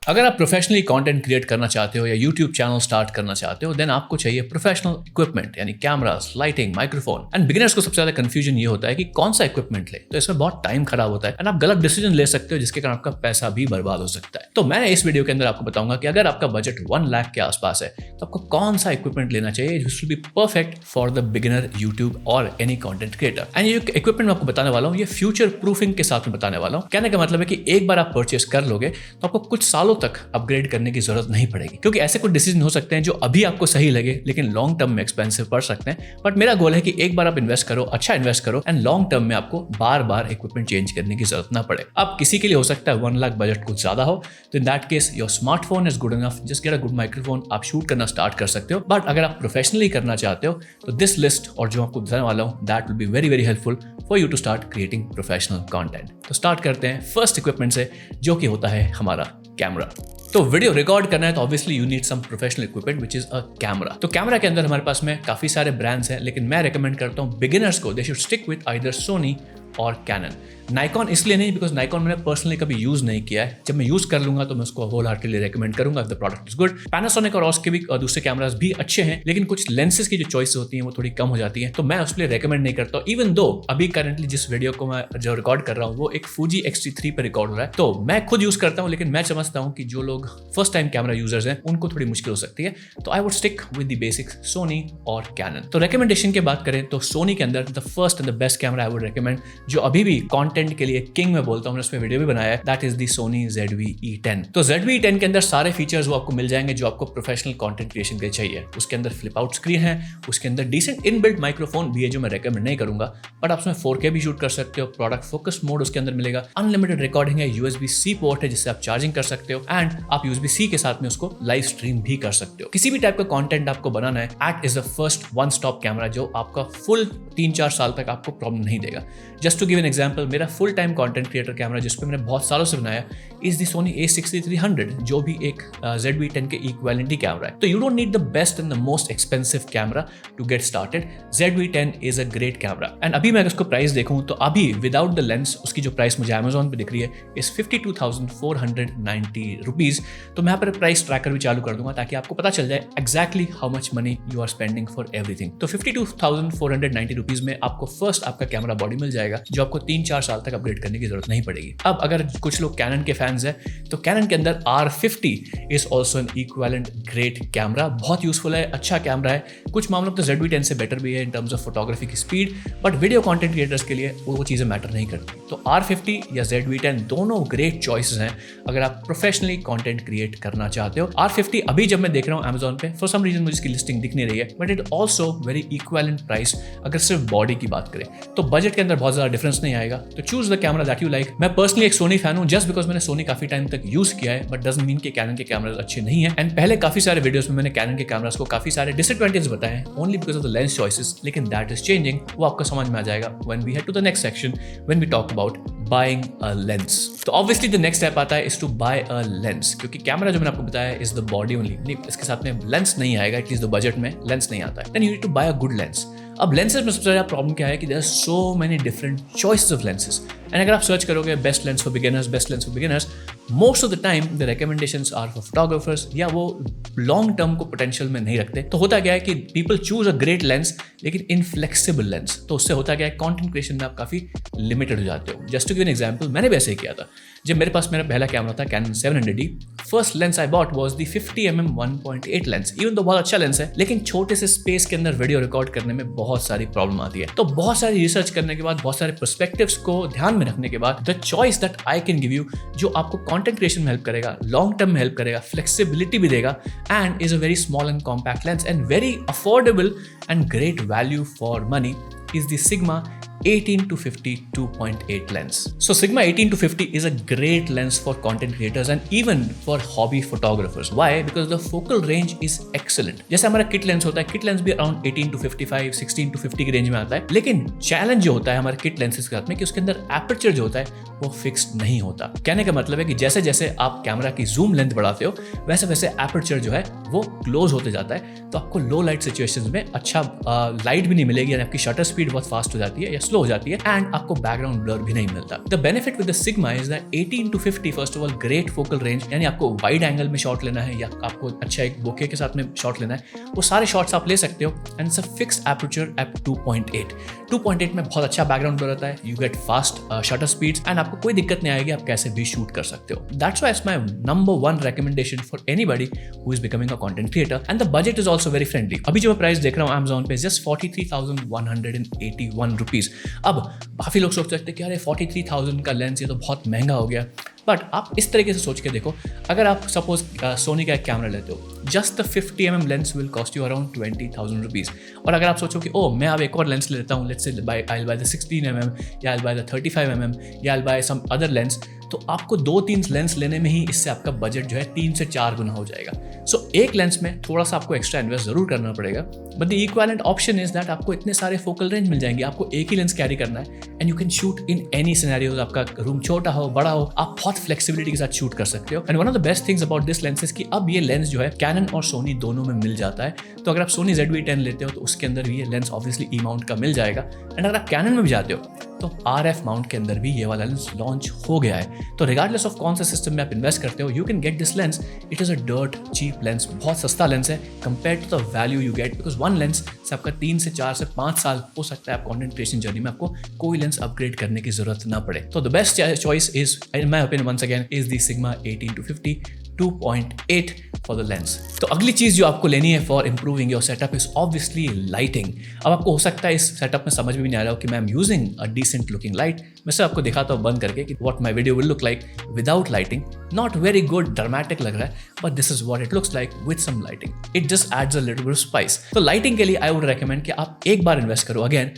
अगर आप professionally content create करना चाहते हो या यूट्यूब चैनल स्टार्ट करना चाहते हो, देन आपको चाहिए प्रोफेशनल इक्विपमेंट यानी cameras, lighting, microphone. And beginners को सबसे ज्यादा कंफ्यूजन ये होता है कि कौन सा इक्विपमेंट ले, तो इसमें बहुत टाइम खराब होता है एंड आप गलत डिसीजन ले सकते हो, जिसके कारण आपका पैसा भी बर्बाद हो सकता है। तो मैं इस वीडियो के अंदर आपको बताऊंगा कि अगर आपका बजट 1 लाख के आसपास है तो आपको कौन सा इक्विपमेंट लेना चाहिए which will be perfect for the beginner YouTube और एनी कंटेंट क्रिएटर। एंड ये इक्विपमेंट मैं आपको बताने वाला हूँ, ये फ्यूचर प्रूफिंग के साथ में बताने वाला हूँ। कहने का मतलब है कि एक बार आप परचेस कर लोगे तो आपको कुछ सालों तक अपग्रेड करने की जरूरत नहीं पड़ेगी, क्योंकि ऐसे कुछ डिसीजन हो सकते हैं जो अभी आपको सही लगे लेकिन लॉन्ग टर्म में एक्सपेंसिव पड़ सकते हैं। बट मेरा गोल है कि एक बार आप इन्वेस्ट करो, अच्छा इन्वेस्ट करो एंड लॉन्ग टर्म में आपको बार बार इक्विपमेंट चेंज करने की जरूरत ना पड़े। अब किसी के लिए हो सकता है 1 लाख बजट कुछ ज्यादा हो, तो in that case your smartphone is good enough, just get a good microphone, आप शूट करना स्टार्ट कर सकते हो। बट अगर आप प्रोफेशनली करना चाहते हो तो दिस लिस्ट और जो आपको बताने वाला हूँ that will be very very helpful for you to start creating professional content. तो स्टार्ट करते हैं फर्स्ट इक्विपमेंट से, जो कि होता है हमारा कैमरा। तो वीडियो रिकॉर्ड करना है तो obviously you need some professional equipment which is a camera. तो कैमरा के अंदर हमारे पास में काफी सारे ब्रांड्स हैं, लेकिन मैं रेकमेंड करता हूँ बिगिनर्स को they should stick with either Sony और कैनन। नाइकॉन इसलिए नहीं बिकॉज नाइकॉन मैंने पर्सनली कभी यूज नहीं किया है, जब मैं यूज कर लूंगा तो मैं उसको होल हार्टेडली रेकमेंड करूंगा if the product is good. Panasonic और ऑस के भी दूसरे कैमरास भी अच्छे हैं, लेकिन कुछ लेंसेज की जो चॉइस होती है वो थोड़ी कम हो जाती है, तो मैं उसके लिए रेकमेंड नहीं करता। इवन दो अभी करंटली जिस वीडियो को मैं जो रिकॉर्ड कर रहा हूँ वो एक Fuji X-T3 पे रिकॉर्ड हो रहा है, तो मैं खुद यूज करता हूँ, लेकिन मैं समझता हूँ कि जो लोग फर्स्ट टाइम कैमरा यूजर्स हैं उनको थोड़ी मुश्किल हो सकती है, तो I would stick with the basics Sony और कैनन। तो रिकमेंडेशन की बात करें तो सोनी के अंदर the first and the best camera I would recommend, जो अभी भी कंटेंट के लिए किंग मैं बोलता हूं, मैंने उसमें वीडियो भी बनाया है, that is the Soni ZV-E10। तो ZV-E10 के अंदर सारे फीचर्स वो आपको मिल जाएंगे जो आपको प्रोफेशनल कंटेंट क्रिएशन के लिए चाहिए। उसके अंदर फ्लिप आउट स्क्रीन है, उसके अंदर डिसेंट इनबिल्ट माइक्रोफोन भी है जो मैं रेकमेंड नहीं करूंगा, बट आप उसमें 4K भी शूट कर सकते हो, प्रोडक्ट फोकस मोड उसके अंदर मिलेगा, अनलिमिटेड रिकॉर्डिंग है, USB-C पोर्ट है जिससे आप चार्जिंग कर सकते हो एंड आप USB-C के साथ में उसको लाइव स्ट्रीम भी कर सकते हो। किसी भी टाइप का कंटेंट आपको बनाना है, it is the first one stop camera जो आपका फुल 3-4 साल तक आपको प्रॉब्लम नहीं देगा। Just to give an example, मेरा full time content creator camera जिसपे मैंने बहुत सालों से बनाया इज दी सोनी A6300, जो भी एक ZV-10 के इक्विवेलेंट कैमरा है। तो you don't need the best and the most expensive camera to get started. ZV-10 is a great camera and अभी मैं उसको प्राइस देखूं तो अभी विदाउट द लेंस उसकी जो प्राइस मुझे Amazon पे दिख रही है इज 52,490 रुपीज। तो मैं यहाँ पर प्राइस ट्रैकर भी चालू कर दूंगा ताकि आपको पता चल जाए exactly how much money you are spending for everything. तो 52,490 रुपीज में आपको फर्स्ट आपका कैमरा बॉडी मिल जाएगा, जो आपको 3-4 साल तक अपग्रेड करने की जरूरत नहीं पड़ेगी। अब अगर कुछ लोग कैनन के फैंस हैं तो कैनन के अंदर R50 is also an equivalent great camera, बहुत यूजफुल है, अच्छा कैमरा है। कुछ मामलों में तो ZV-10 से बेटर भी है इन टर्म्स ऑफ फोटोग्राफी की speed, but video content creators के लिए वो चीजें मैटर नहीं करती। तो R50 या ZV-10 दोनों ग्रेट चॉइसेस हैं अगर आप प्रोफेशनली कंटेंट क्रिएट करना चाहते हो। R50 अभी जब मैं देख रहा हूँ Amazon पे, फॉर सम रीजन मुझे इसकी लिस्टिंग दिख नहीं रही है, but it also very equivalent price अगर सिर्फ बॉडी की बात करें, तो बजट के अंदर बहुत ज्यादा डिफरेंस नहीं आएगा। तो choose the camera that you like. मैं पर्सनली एक सोनी फैन हूं जस्ट बिकॉज मैंने सोनी काफी टाइम तक यूज किया है, बट डजंट मीन कि कैनन के कैमरास अच्छे नहीं है। एंड पहले काफी सारे वीडियोस में मैंने कैनन के कैमरास को काफी सारे डिसएडवांटेज बताए हैं only because of the lens choices, लेकिन दैट इज चेंजिंग, वो आपको समझ में आ जाएगा when we head to the next section when we talk about buying a lens. तो ऑब्वियसली द नेक्स्ट स्टेप आता है is to buy a lens, क्योंकि कैमरा जो मैंने आपको बताया इज द बॉडी ओनली, नहीं इसके साथ में लेंस नहीं आएगा, एटलीस्ट द बजट में लेंस नहीं आता है। Then you need to buy a good lens. अब लेंसेज में सबसे ज़्यादा प्रॉब्लम क्या है कि there are so many different choices of lenses, and अगर आप सर्च करोगे best lens for beginners, most of the time the recommendations are for photographers, या वो लॉन्ग टर्म को पोटेंशियल में नहीं रखते। तो होता क्या है कि people choose a great lens लेकिन इनफ्लेक्सिबल लेंस, तो उससे होता क्या है कंटेंट क्रिएशन में आप काफी लिमिटेड हो जाते हो। Just to give an example, मैंने भी ऐसे ही किया था। जब मेरे पास मेरा पहला कैमरा था Canon 700D, first lens I bought was the 50mm 1.8 lens. Even तो बहुत अच्छा लेंस है, लेकिन छोटे से स्पेस के अंदर वीडियो रिकॉर्ड करने में बहुत सारी प्रॉब्लम आती है। तो बहुत सारी रिसर्च करने के बाद, बहुत सारे पर्सपेक्टिव्स को ध्यान में रखने के बाद, the choice that I can give you, जो आपको कंटेंट क्रिएशन में हेल्प करेगा, लॉन्ग टर्म में हेल्प करेगा, फ्लेक्सिबिलिटी भी देगा, and is a very small and compact lens and very affordable and great value for money, is the Sigma 18-50 2.8 lens. So Sigma 18-50 is a great lens for content creators and even for hobby photographers. Why? Because the focal range is excellent. जैसे हमारा kit lens होता है, kit lens भी around 18-55, 16-50 की range में आता है, लेकिन चैलेंज जो होता है हमारे किट लेंसेज के साथ में कि उसके अंदर एपर्चर जो होता है वो फिक्स्ड नहीं होता। कहने का मतलब है कि जैसे जैसे आप कैमरा की जूम लेंथ बढ़ाते हो वैसे वैसे एपर्चर जो है वो क्लोज होते जाता है, तो आपको लो लाइट सिचुएशंस में अच्छा लाइट भी नहीं मिलेगी, यानी आपकी शटर स्पीड बहुत फास्ट हो जाती है या स्लो फ्लो हो जाती है एंड आपको बैकग्राउंड ब्लर भी नहीं मिलता। The benefit with the sigma is that 18-50 first of all great focal range, यानी आपको वाइड एंगल में शॉट लेना है या आपको अच्छा एक बोके के साथ में शॉट लेना है, वो सारे शॉट्स आप ले सकते हो। And it's a fixed aperture at 2.8 में बहुत अच्छा बैकग्राउंड ब्लर रहता है, you get fast shutter speeds and आपको कोई दिक्कत नहीं आएगी, आप कैसे भी शूट कर सकते हो। That's why it's my number 1 recommendation for anybody who is becoming a content creator, and the budget is also very friendly. अभी जो मैं प्राइस देख रहा हूँ Amazon पे just 43,181 रुपीज। अब काफी लोग सोच सकते हैं कि अरे 43,000 का लेंस ये तो बहुत महंगा हो गया, बट आप इस तरीके से सोच के देखो, अगर आप सपोज सोनी का एक कैमरा लेते हो, just the 50mm lens will cost you around 20,000 rupees. और अगर आप सोचो कि ओ मैं अब एक और लेंस लेता हूँ, let's say I by the 16mm या आई बाय द 35mm या आई बाय सम अदर लेंस, तो आपको 2-3 लेंस लेने में ही इससे आपका बजट जो है 3 से 4 गुना हो जाएगा। सो एक लेंस में थोड़ा सा आपको एक्स्ट्रा इन्वेस्ट जरूर करना पड़ेगा, but the equivalent option is that आपको इतने सारे फोकल रेंज मिल जाएंगे, आपको एक ही लेंस कैरी करना है and you can shoot in any scenarios. आपका रूम छोटा हो बड़ा हो, आप बहुत फ्लेक्सिबिलिटी के साथ शूट कर सकते हो। And one of the best things about this lens is कि अब ये लेंस जो है कैनन और सोनी दोनों में मिल जाता है। तो अगर आप सोनी ZV-10 लेते हो तो उसके अंदर भी ये लेंस ऑब्वियसली ई माउंट का मिल जाएगा, एंड अगर आप कैनन में भी जाते हो तो RF माउंट के अंदर भी ये वाला लेंस लॉन्च हो गया है। तो रिगार्डलेस ऑफ कौन सा सिस्टम में आप इन्वेस्ट करते हो, you can get this lens. It is a dirt cheap lens, बहुत सस्ता लेंस है compare to the value you get, because one lens से आपका 3 से 4 से 5 साल हो सकता है आप कंटेंट क्रिएशन जर्नी में आपको कोई लेंस अपग्रेड करने की जरूरत ना पड़े। तो the best choice is in my opinion once again is the Sigma 18-50 2.8 for the lens. तो अगली चीज जो आपको लेनी है for improving your setup is obviously lighting. अब आपको हो सकता है इस सेटअप में समझ में भी नहीं आ रहा हो कि मैं am using a decent looking light. मैं सिर्फ आपको दिखाता हूँ बंद करके कि what my video will look like without lighting. Not very good dramatic लग रहा है, but this is what it looks like with some lighting. It just adds a little bit of spice. तो लाइटिंग के लिए आई would recommend कि आप एक बार invest करो अगेन,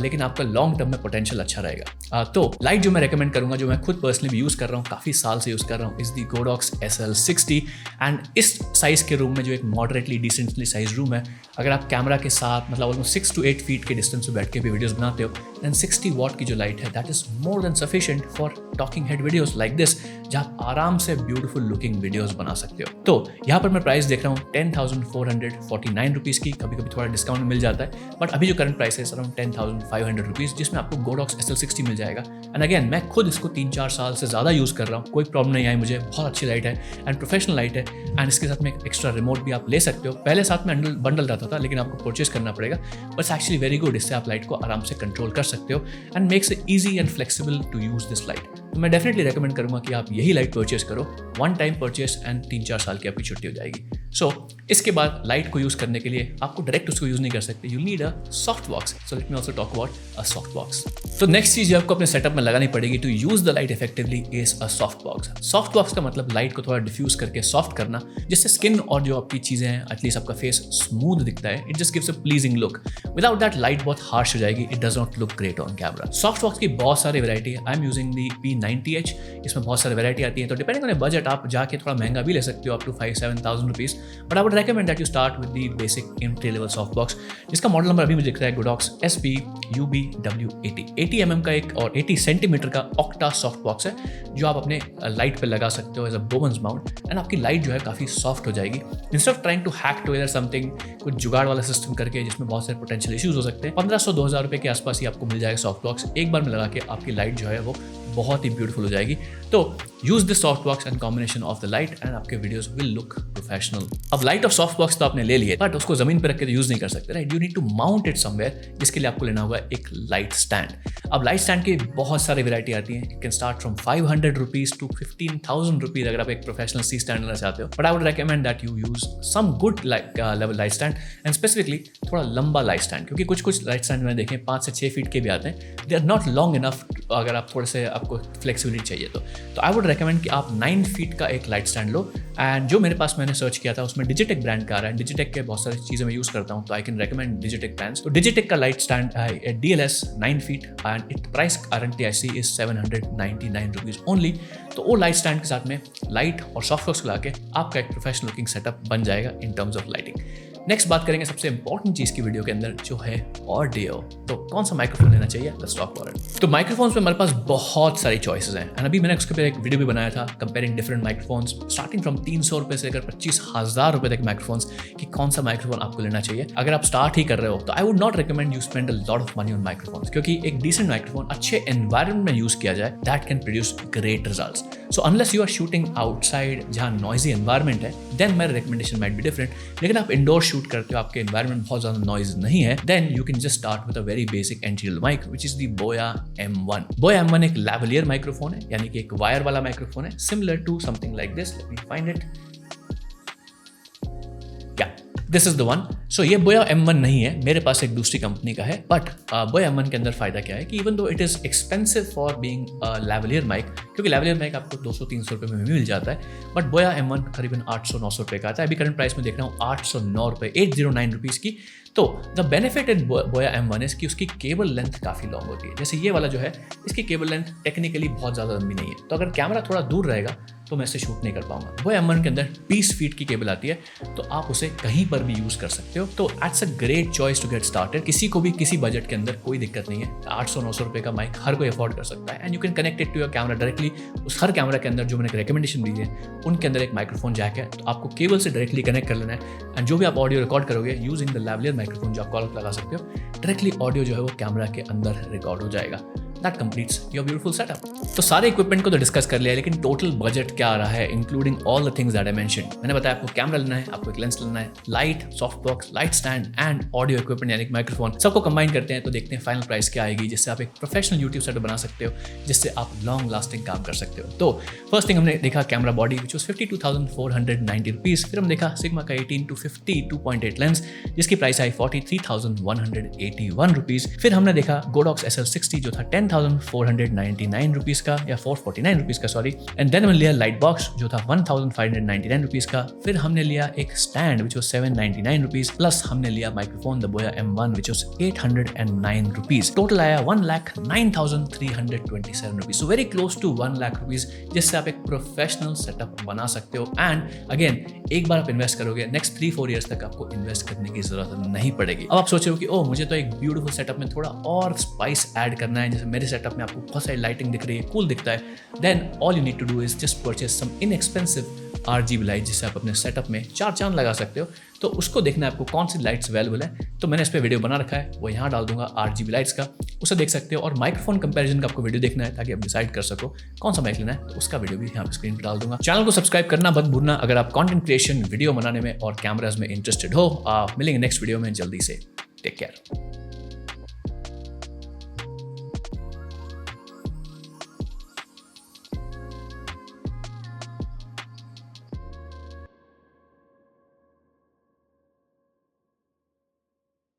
लेकिन आपका लॉन्ग टर्म में पोटेंशियल अच्छा रहेगा। तो लाइट जो मैं रेकमेंड करूंगा, जो मैं खुद पर्सनली भी यूज कर रहा हूँ, काफी साल से यूज कर रहा हूँ, is the Godox SL60। And इस साइज के रूम में जो एक मॉडरेटली डिसेंटली साइज रूम है, अगर आप कैमरा के साथ मतलब ऑलमोस्ट 6 to 8 फीट के डिस्टेंस पे बैठ के भी वीडियोस बनाते हो, देन 60 वॉट की जो लाइट है that is more than sufficient for talking head videos like this, जहां आप आराम से ब्यूटीफुल लुकिंग वीडियोस बना सकते हो। तो यहाँ पर मैं प्राइस देख रहा हूँ 10,449 रुपीज की, कभी कभी थोड़ा डिस्काउंट मिल जाता है, बट अभी जो करंट प्राइस है अराउंड 10,500 रुपीज, जिसमें आपको Godox SL60 मिल जाएगा। एंड अगेन मैं खुद इसको 3-4 साल से ज़्यादा यूज़ कर रहा हूँ, कोई प्रॉब्लम नहीं आई मुझे, बहुत अच्छी लाइट है एंड प्रोफेशनल लाइट है। एंड इसके साथ में एक एक्स्ट्रा रिमोट भी आप ले सकते हो। पहले साथ में बंडल रहता था, लेकिन आपको परचेज करना पड़ेगा, but it's actually very good. इससे आप लाइट को आराम से कंट्रोल कर सकते हो and makes it easy and flexible to use this light. तो मैं डेफिनेटली रेकमेंड करूंगा कि आप यही लाइट परचेज करो, वन टाइम परचेज एंड 3-4 साल की आपकी छुट्टी हो जाएगी। सो इसके बाद लाइट को यूज करने के लिए आपको डायरेक्ट उसको यूज नहीं कर सकते, you need a soft box. So let me also talk about a soft box. तो नेक्स्ट चीज जो आपको अपने सेटअप में लगानी पड़ेगी to use the light effectively is a soft box. Soft box का मतलब लाइट को थोड़ा डिफ्यूज करके सॉफ्ट करना, जिससे स्किन और जो आपकी चीजें हैं एटलीस्ट आपका फेस स्मूथ दिखता है। It just gives a pleasing look. Without that light बहुत हार्श हो जाएगी, it does not look great on camera. Soft box की बहुत सारी वैरायटी है। I am using the P90H, इसमें बहुत सारी वैरायटी आती है। तो डिपेंडिंग ऑन बजट आप जाके थोड़ा महंगा भी ले सकते हो, up to 5-7,000 rupees, but I would recommend that you start with the basic entry level soft box, जिसका मॉडल नंबर अभी मुझे दिख रहा है Godox SP-UBW80। 80 mm का एक और 80 सेंटीमीटर का ऑक्टा सॉफ्ट बॉक्स है, जो आप अपने लाइट पे लगा सकते हो as a Bowens mount, and आपकी लाइट जो है काफी सॉफ्ट हो जाएगी। Instead of trying to hack together something, कुछ जुगाड़ वाला सिस्टम करके जिसमें बहुत सारे पोटेंशियल इश्यूज हो सकते हैं, 1500-2000 रुपए के आसपास ही आपको मिल जाएगा सॉफ्ट बॉक्स। एक बार में लगा के आपकी लाइट जो है वो बहुत ही ब्यूटीफुल हो जाएगी। तो use this soft box and combination of the light and आपके वीडियोस विल लुक प्रोफेशनल। अब लाइट और सॉफ्ट बॉक्स तो आपने ले लिए, बट उसको जमीन पर रख के यूज नहीं कर सकते, right? You need to mount it somewhere, जिसके लिए आपको लेना होगा एक लाइट स्टैंड। अब लाइट स्टैंड की बहुत सारी वैरायटी आती है। It can start from 500 rupees to 15,000 rupees अगर आप एक प्रोफेशनल सी स्टैंड लेना चाहते हो। But I would recommend that you use some good level light stand and specifically थोड़ा लंबा लाइट स्टैंड, क्योंकि कुछ लाइट स्टैंड मैंने देखे 5 से 6 फीट के भी आते हैं। They are not long enough अगर आप थोड़े से आपको फ्लेक्सिबिलिटी चाहिए तो आई वुड रेकमेंड कि आप 9 फीट का एक लाइट स्टैंड लो। एंड जो मेरे पास मैंने सर्च किया था उसमें डिजिटेक ब्रांड का आ रहा है। डिजिटेक के बहुत सारी चीज़ें मैं यूज़ करता हूँ, तो I can recommend Digitek brands. तो डिजिटेक का लाइट स्टैंड है DLS 9 feet and it price currently I see is 799 rupees only. तो वो लाइट स्टैंड के साथ में लाइट और सॉफ्ट बॉक्स लगा के आपका एक प्रोफेशनल लुकिंग सेटअप बन जाएगा in terms of lighting. Next बात करेंगे सबसे इंपॉर्टेंट चीज की वीडियो के अंदर, जो है ऑडियो। तो कौन सा माइक्रोफोन लेना चाहिए, लेट्स टॉक अबाउट इट। तो माइक्रोफोन्स में हमारे पास बहुत सारी चॉइसेस हैं, एंड अभी मैंने उसके ऊपर एक वीडियो भी बनाया था comparing different microphones starting from 300 रुपए से लेकर 25,000 रुपए तक माइक्रोफोन्स, कि कौन सा माइक्रोफोन आपको लेना चाहिए। अगर आप स्टार्ट ही कर रहे हो तो I would not recommend you spend a lot of money on microphones, क्योंकि एक डिसेंट माइक्रोफोन अच्छे एनवायरमेंट में यूज किया जाए, that can produce great results. So unless you are shooting outside जहाँ नॉइजी एनवायरमेंट है, then my recommendation might be different. लेकिन आप इंडोर शूट करते हो, आपके एनवायरमेंट बहुत ज्यादा नॉइज नहीं है, then you can just start with a very basic entry mic which is the Boya M1। बोया M1 एक लैवलियर माइक्रोफोन है, यानी कि एक वायर वाला माइक्रोफोन है, similar to something like this. Let me find it. This is the one. So ये Boya M1 नहीं है, मेरे पास एक दूसरी कंपनी का है, बट बोया M1 के अंदर फायदा क्या है कि even though it is expensive for being lavalier mic, क्योंकि लैवलियर माइक आपको 200-300 रुपये में भी मिल जाता है, बट बोया M1 करीबन 800-900 रुपये का आता है। अभी करंट प्राइस में देख रहा हूँ 809 रुपये, 809 रुपीज़ की। तो द बेनिफिट इन बोया M1 इज कि उसकी केबल लेंथ काफ़ी लॉन्ग होती है। जैसे ये वाला जो है, इसकी केबल लेंथ टेक्निकली बहुत ज़्यादा लंबी नहीं है, तो अगर कैमरा थोड़ा दूर रहेगा तो मैं इसे शूट नहीं कर पाऊंगा। बोया M1 के अंदर 20 फीट की केबल आती है, तो आप उसे कहीं पर भी यूज़ कर सकते हो। तो it's a great choice to get started. किसी को भी किसी बजट के अंदर कोई दिक्कत नहीं है, 800-900 रुपये का माइक हर कोई अफोर्ड कर सकता है, and you can connect it to your camera directly. उस हर कैमरा के अंदर जो मैंने रिकमेंडेशन दी है, उनके अंदर एक माइक्रोफोन जैक है, तो आपको केबल से डायरेक्टली कनेक्ट कर लेना है, एंड जो भी आप ऑडियो रिकॉर्ड करोगे यूजिंग द लैवलियर माइक्रोफोन जो आप कॉल लगा सकते हो, डायरेक्टली ऑडियो जो है वो कैमरा के अंदर रिकॉर्ड हो जाएगा। That completes your beautiful setup. तो सारे इक्विपमेंट को तो डिस्कस कर लिया है, लेकिन टोटल बजट क्या आ रहा है, including all the things that I mentioned. मैंने बताया आपको कैमरा लेना है, आपको एक लेंस लेना है, light, soft box, light stand and audio equipment यानी माइक्रोफोन, सबको कंबाइन करते हैं तो देखते हैं फाइनल प्राइस क्या आएगी, जिससे आप एक प्रोफेशनल यूट्यूब सेटअप बना सकते हो, जिससे आप लॉन्ग लास्टिंग काम कर सकते हो। तो फर्स्ट थिंग हमने देखा camera body which was 52,490 rupees. फिर हम देखा सिग्मा का 18-50 2.8 लेंस, जिसकी प्राइस आई 43,181 रुपीज़। फिर हमने देखा गोडॉक्स SL60 जो था 10,499 रुपीज़ का, या 449 रुपीज़ का, सॉरी। एंड देन हमने लिया लाइट बॉक्स जो था 1,599 रुपीज़ का। फिर हमने लिया एक stand which was 799 rupees, plus हमने लिया microphone the Boya M1 which was 809 rupees. Total आया 1,09,327 rupees, so very close to 1 lakh rupees, जिससे आप एक प्रोफेशनल सेटअप बना सकते हो। एंड अगेन, एक बार आप इन्वेस्ट करोगे, नेक्स्ट 3-4 ईयर्स तक आपको इन्वेस्ट करने की जरूरत नहीं पड़ेगी। अब आप सोच रहे हो कि ओह, मुझे तो एक ब्यूटीफुल सेटअप में थोड़ा और स्पाइस ऐड करना है, जैसे मेरे सेटअप में आपको बहुत सारी लाइटिंग दिख रही है, कूल दिखता है, then all you need to do is just purchase some inexpensive RGB light, जिससे आप अपने सेटअप में 4 चांद लगा सकते हो। तो उसको देखना है आपको कौन सी लाइट्स अवेलेबल है, तो मैंने इस पर वीडियो बना रखा है, वो यहाँ डाल दूंगा RGB लाइट्स का, उसे देख सकते हो। और माइक्रोफोन कंपैरिजन का आपको वीडियो देखना है ताकि आप डिसाइड कर सको कौन सा माइक लेना है, तो उसका वीडियो भी यहाँ पे स्क्रीन पर डाल दूंगा। चैनल को सब्सक्राइब करना मत भूलना अगर आप कंटेंट क्रिएशन, वीडियो बनाने में और कैमराज में इंटरेस्टेड हो। मिलेंगे नेक्स्ट वीडियो में जल्दी से। Take care.